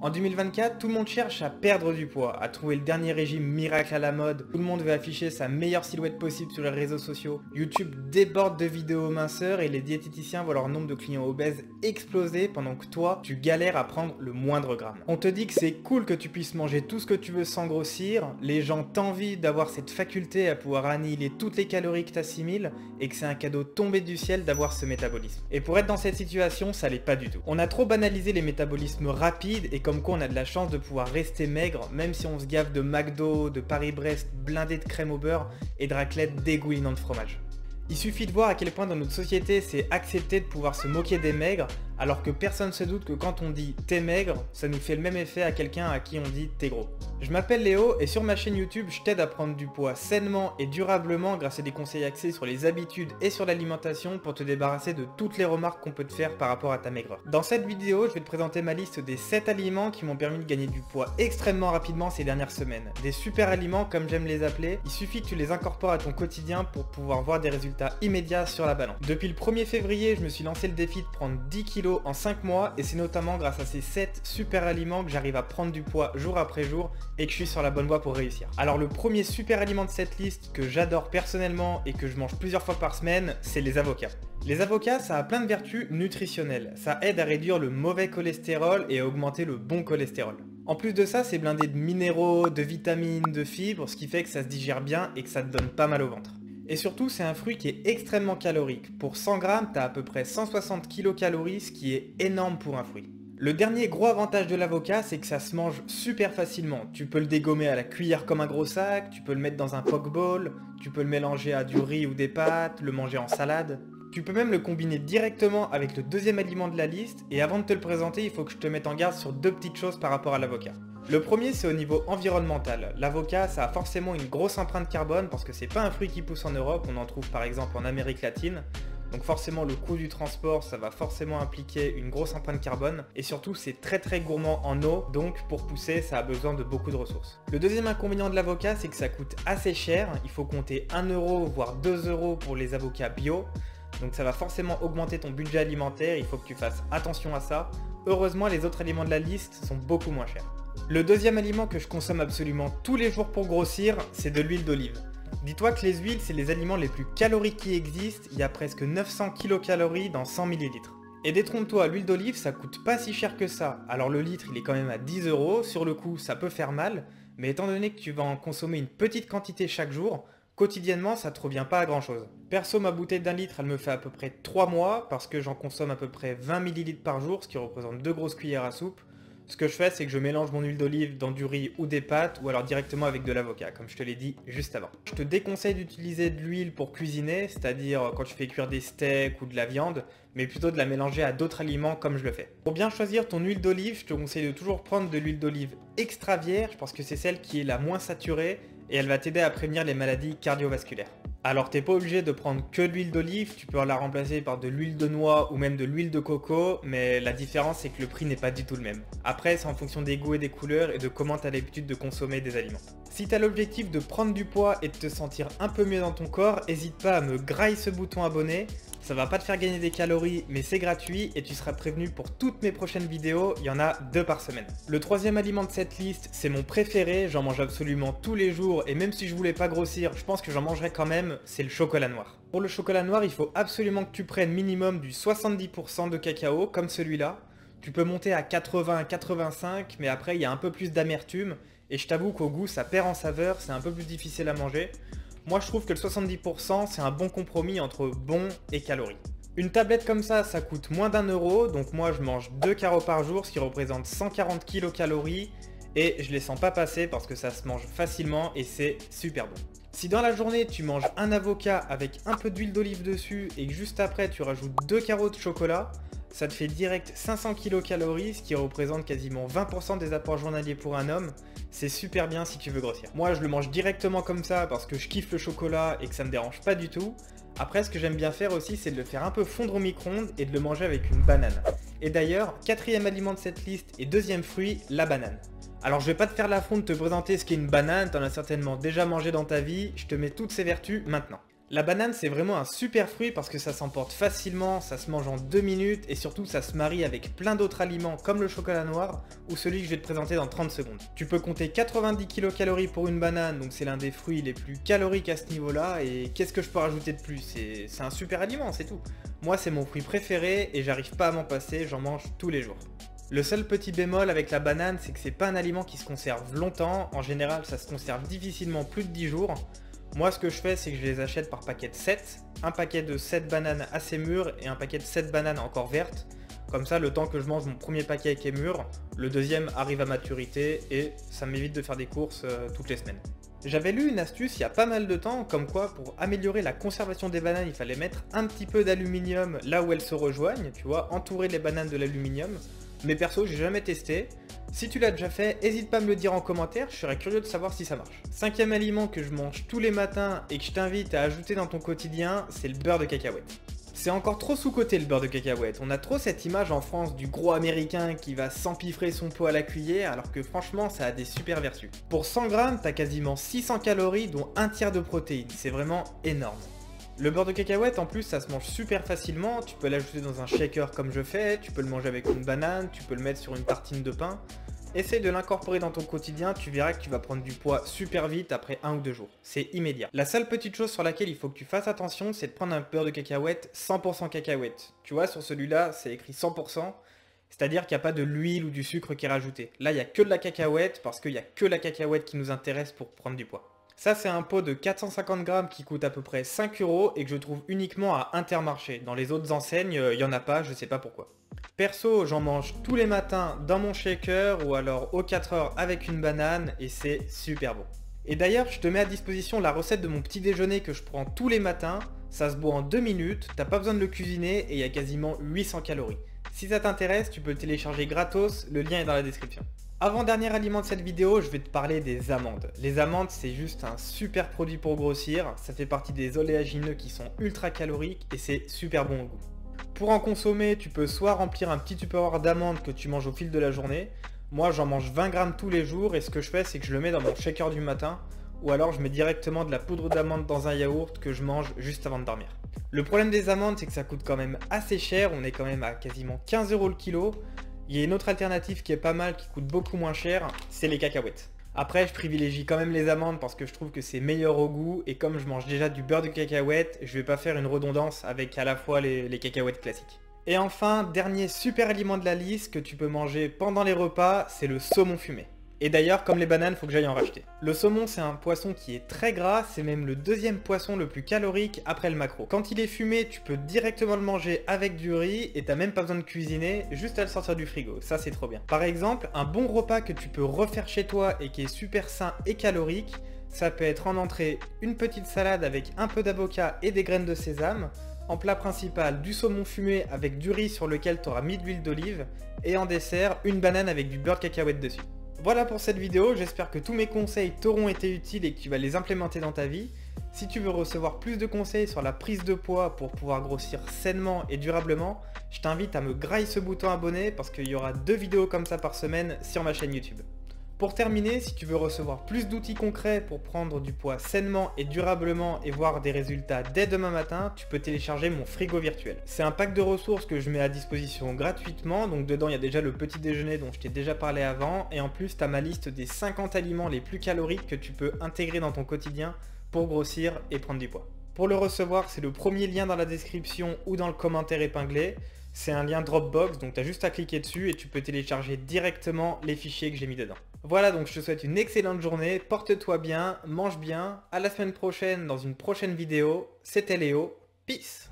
En 2024, tout le monde cherche à perdre du poids, à trouver le dernier régime miracle à la mode, tout le monde veut afficher sa meilleure silhouette possible sur les réseaux sociaux, YouTube déborde de vidéos minceurs et les diététiciens voient leur nombre de clients obèses exploser pendant que toi, tu galères à prendre le moindre gramme. On te dit que c'est cool que tu puisses manger tout ce que tu veux sans grossir, les gens t'envient d'avoir cette faculté à pouvoir annihiler toutes les calories que t'assimiles et que c'est un cadeau tombé du ciel d'avoir ce métabolisme. Et pour être dans cette situation, ça l'est pas du tout. On a trop banalisé les métabolismes rapides et comme quoi on a de la chance de pouvoir rester maigre même si on se gave de McDo, de Paris-Brest blindé de crème au beurre et de raclette dégoulinant de fromage. Il suffit de voir à quel point dans notre société c'est accepté de pouvoir se moquer des maigres alors que personne se doute que quand on dit t'es maigre, ça nous fait le même effet à quelqu'un à qui on dit t'es gros. Je m'appelle Léo et sur ma chaîne YouTube je t'aide à prendre du poids sainement et durablement grâce à des conseils axés sur les habitudes et sur l'alimentation pour te débarrasser de toutes les remarques qu'on peut te faire par rapport à ta maigreur. Dans cette vidéo je vais te présenter ma liste des 7 aliments qui m'ont permis de gagner du poids extrêmement rapidement ces dernières semaines. Des super aliments comme j'aime les appeler, il suffit que tu les incorpores à ton quotidien pour pouvoir voir des résultats immédiats sur la balance. Depuis le 1er février je me suis lancé le défi de prendre 10 kg en 5 mois et c'est notamment grâce à ces 7 super aliments que j'arrive à prendre du poids jour après jour et que je suis sur la bonne voie pour réussir. Alors le premier super aliment de cette liste que j'adore personnellement et que je mange plusieurs fois par semaine, c'est les avocats. Les avocats, ça a plein de vertus nutritionnelles. Ça aide à réduire le mauvais cholestérol et à augmenter le bon cholestérol. En plus de ça, c'est blindé de minéraux, de vitamines, de fibres, ce qui fait que ça se digère bien et que ça te donne pas mal au ventre. Et surtout, c'est un fruit qui est extrêmement calorique. Pour 100 grammes, t'as à peu près 160 kcal, ce qui est énorme pour un fruit. Le dernier gros avantage de l'avocat, c'est que ça se mange super facilement. Tu peux le dégommer à la cuillère comme un gros sac, tu peux le mettre dans un pokeball, tu peux le mélanger à du riz ou des pâtes, le manger en salade. Tu peux même le combiner directement avec le deuxième aliment de la liste, et avant de te le présenter, il faut que je te mette en garde sur deux petites choses par rapport à l'avocat. Le premier, c'est au niveau environnemental. L'avocat, ça a forcément une grosse empreinte carbone parce que c'est pas un fruit qui pousse en Europe, on en trouve par exemple en Amérique latine. Donc forcément le coût du transport ça va forcément impliquer une grosse empreinte carbone et surtout c'est très gourmand en eau donc pour pousser ça a besoin de beaucoup de ressources. Le deuxième inconvénient de l'avocat c'est que ça coûte assez cher, il faut compter 1 euro voire 2 euros pour les avocats bio donc ça va forcément augmenter ton budget alimentaire, il faut que tu fasses attention à ça. Heureusement les autres aliments de la liste sont beaucoup moins chers. Le deuxième aliment que je consomme absolument tous les jours pour grossir c'est de l'huile d'olive. Dis-toi que les huiles, c'est les aliments les plus caloriques qui existent, il y a presque 900 kcal dans 100 ml. Et détrompe-toi, l'huile d'olive, ça coûte pas si cher que ça. Alors le litre, il est quand même à 10 euros, sur le coup, ça peut faire mal, mais étant donné que tu vas en consommer une petite quantité chaque jour, quotidiennement, ça te revient pas à grand chose. Perso, ma bouteille d'1 litre, elle me fait à peu près 3 mois, parce que j'en consomme à peu près 20 ml par jour, ce qui représente 2 grosses cuillères à soupe. Ce que je fais, c'est que je mélange mon huile d'olive dans du riz ou des pâtes, ou alors directement avec de l'avocat, comme je te l'ai dit juste avant. Je te déconseille d'utiliser de l'huile pour cuisiner, c'est-à-dire quand tu fais cuire des steaks ou de la viande, mais plutôt de la mélanger à d'autres aliments comme je le fais. Pour bien choisir ton huile d'olive, je te conseille de toujours prendre de l'huile d'olive extra vierge, parce que c'est celle qui est la moins saturée, et elle va t'aider à prévenir les maladies cardiovasculaires. Alors t'es pas obligé de prendre que de l'huile d'olive, tu peux la remplacer par de l'huile de noix ou même de l'huile de coco, mais la différence c'est que le prix n'est pas du tout le même. Après c'est en fonction des goûts et des couleurs et de comment tu as l'habitude de consommer des aliments. Si tu as l'objectif de prendre du poids et de te sentir un peu mieux dans ton corps, n'hésite pas à me grailler ce bouton abonné. Ça va pas te faire gagner des calories, mais c'est gratuit et tu seras prévenu pour toutes mes prochaines vidéos, il y en a 2 par semaine. Le troisième aliment de cette liste, c'est mon préféré, j'en mange absolument tous les jours et même si je voulais pas grossir, je pense que j'en mangerai quand même, c'est le chocolat noir. Pour le chocolat noir, il faut absolument que tu prennes minimum du 70% de cacao, comme celui-là. Tu peux monter à 80 à 85, mais après il y a un peu plus d'amertume et je t'avoue qu'au goût ça perd en saveur, c'est un peu plus difficile à manger. Moi je trouve que le 70% c'est un bon compromis entre bon et calories. Une tablette comme ça coûte moins d'1 euro, donc moi je mange 2 carreaux par jour, ce qui représente 140 kcal et je les sens pas passer parce que ça se mange facilement et c'est super bon. Si dans la journée tu manges un avocat avec un peu d'huile d'olive dessus et que juste après tu rajoutes 2 carreaux de chocolat, ça te fait direct 500 kcal, ce qui représente quasiment 20% des apports journaliers pour un homme. C'est super bien si tu veux grossir. Moi je le mange directement comme ça parce que je kiffe le chocolat et que ça me dérange pas du tout. Après ce que j'aime bien faire aussi c'est de le faire un peu fondre au micro-ondes et de le manger avec une banane. Et d'ailleurs, quatrième aliment de cette liste et deuxième fruit, la banane. Alors je vais pas te faire l'affront de te présenter ce qu'est une banane, t'en as certainement déjà mangé dans ta vie, je te mets toutes ses vertus maintenant. La banane c'est vraiment un super fruit parce que ça s'emporte facilement, ça se mange en 2 minutes et surtout ça se marie avec plein d'autres aliments comme le chocolat noir ou celui que je vais te présenter dans 30 secondes. Tu peux compter 90 kcal pour une banane, donc c'est l'un des fruits les plus caloriques à ce niveau-là, et qu'est-ce que je peux rajouter de plus? C'est un super aliment, c'est tout. Moi c'est mon fruit préféré et j'arrive pas à m'en passer, j'en mange tous les jours. Le seul petit bémol avec la banane, c'est que c'est pas un aliment qui se conserve longtemps, en général ça se conserve difficilement plus de 10 jours. Moi ce que je fais c'est que je les achète par paquet de 7, un paquet de 7 bananes assez mûres et un paquet de 7 bananes encore vertes. Comme ça le temps que je mange mon premier paquet qui est mûr, le deuxième arrive à maturité et ça m'évite de faire des courses toutes les semaines. J'avais lu une astuce il y a pas mal de temps, comme quoi pour améliorer la conservation des bananes il fallait mettre un petit peu d'aluminium là où elles se rejoignent, tu vois, entourer les bananes de l'aluminium. Mais perso j'ai jamais testé. Si tu l'as déjà fait, n'hésite pas à me le dire en commentaire, je serais curieux de savoir si ça marche. Cinquième aliment que je mange tous les matins et que je t'invite à ajouter dans ton quotidien, c'est le beurre de cacahuète. C'est encore trop sous-coté le beurre de cacahuète, on a trop cette image en France du gros américain qui va s'empiffrer son pot à la cuillère alors que franchement ça a des super vertus. Pour 100 grammes, t'as quasiment 600 calories dont un tiers de protéines, c'est vraiment énorme. Le beurre de cacahuète en plus ça se mange super facilement, tu peux l'ajouter dans un shaker comme je fais, tu peux le manger avec une banane, tu peux le mettre sur une tartine de pain. Essaye de l'incorporer dans ton quotidien, tu verras que tu vas prendre du poids super vite après 1 ou 2 jours. C'est immédiat. La seule petite chose sur laquelle il faut que tu fasses attention, c'est de prendre un beurre de cacahuète 100% cacahuète. Tu vois, sur celui-là, c'est écrit 100%, c'est-à-dire qu'il n'y a pas de l'huile ou du sucre qui est rajouté. Là, il n'y a que de la cacahuète, parce qu'il n'y a que la cacahuète qui nous intéresse pour prendre du poids. Ça, c'est un pot de 450 grammes qui coûte à peu près 5 € et que je trouve uniquement à Intermarché. Dans les autres enseignes, il n'y en a pas, je sais pas pourquoi. Perso, j'en mange tous les matins dans mon shaker ou alors aux 4 heures avec une banane et c'est super bon. Et d'ailleurs, je te mets à disposition la recette de mon petit déjeuner que je prends tous les matins. Ça se boit en 2 minutes, t'as pas besoin de le cuisiner et il y a quasiment 800 calories. Si ça t'intéresse, tu peux le télécharger gratos, le lien est dans la description. Avant-dernier aliment de cette vidéo, je vais te parler des amandes. Les amandes, c'est juste un super produit pour grossir, ça fait partie des oléagineux qui sont ultra caloriques et c'est super bon au goût. Pour en consommer, tu peux soit remplir un petit tupperware d'amandes que tu manges au fil de la journée. Moi, j'en mange 20 grammes tous les jours et ce que je fais, c'est que je le mets dans mon shaker du matin ou alors je mets directement de la poudre d'amande dans un yaourt que je mange juste avant de dormir. Le problème des amandes, c'est que ça coûte quand même assez cher, on est quand même à quasiment 15 € le kilo. Il y a une autre alternative qui est pas mal, qui coûte beaucoup moins cher, c'est les cacahuètes. Après, je privilégie quand même les amandes parce que je trouve que c'est meilleur au goût et comme je mange déjà du beurre de cacahuète, je vais pas faire une redondance avec à la fois les cacahuètes classiques. Et enfin, dernier super aliment de la liste que tu peux manger pendant les repas, c'est le saumon fumé. Et d'ailleurs, comme les bananes, faut que j'aille en racheter. Le saumon, c'est un poisson qui est très gras, c'est même le deuxième poisson le plus calorique après le maquereau. Quand il est fumé, tu peux directement le manger avec du riz et t'as même pas besoin de cuisiner, juste à le sortir du frigo, ça c'est trop bien. Par exemple, un bon repas que tu peux refaire chez toi et qui est super sain et calorique, ça peut être en entrée une petite salade avec un peu d'avocat et des graines de sésame, en plat principal du saumon fumé avec du riz sur lequel tu auras mis de l'huile d'olive, et en dessert, une banane avec du beurre de cacahuète dessus. Voilà pour cette vidéo, j'espère que tous mes conseils t'auront été utiles et que tu vas les implémenter dans ta vie. Si tu veux recevoir plus de conseils sur la prise de poids pour pouvoir grossir sainement et durablement, je t'invite à me grailler ce bouton abonné parce qu'il y aura 2 vidéos comme ça par semaine sur ma chaîne YouTube. Pour terminer, si tu veux recevoir plus d'outils concrets pour prendre du poids sainement et durablement et voir des résultats dès demain matin, tu peux télécharger mon frigo virtuel. C'est un pack de ressources que je mets à disposition gratuitement, donc dedans il y a déjà le petit déjeuner dont je t'ai déjà parlé avant, et en plus tu as ma liste des 50 aliments les plus caloriques que tu peux intégrer dans ton quotidien pour grossir et prendre du poids. Pour le recevoir, c'est le premier lien dans la description ou dans le commentaire épinglé. C'est un lien Dropbox, donc tu as juste à cliquer dessus et tu peux télécharger directement les fichiers que j'ai mis dedans. Voilà, donc je te souhaite une excellente journée, porte-toi bien, mange bien, à la semaine prochaine dans une prochaine vidéo. C'était Léo, peace!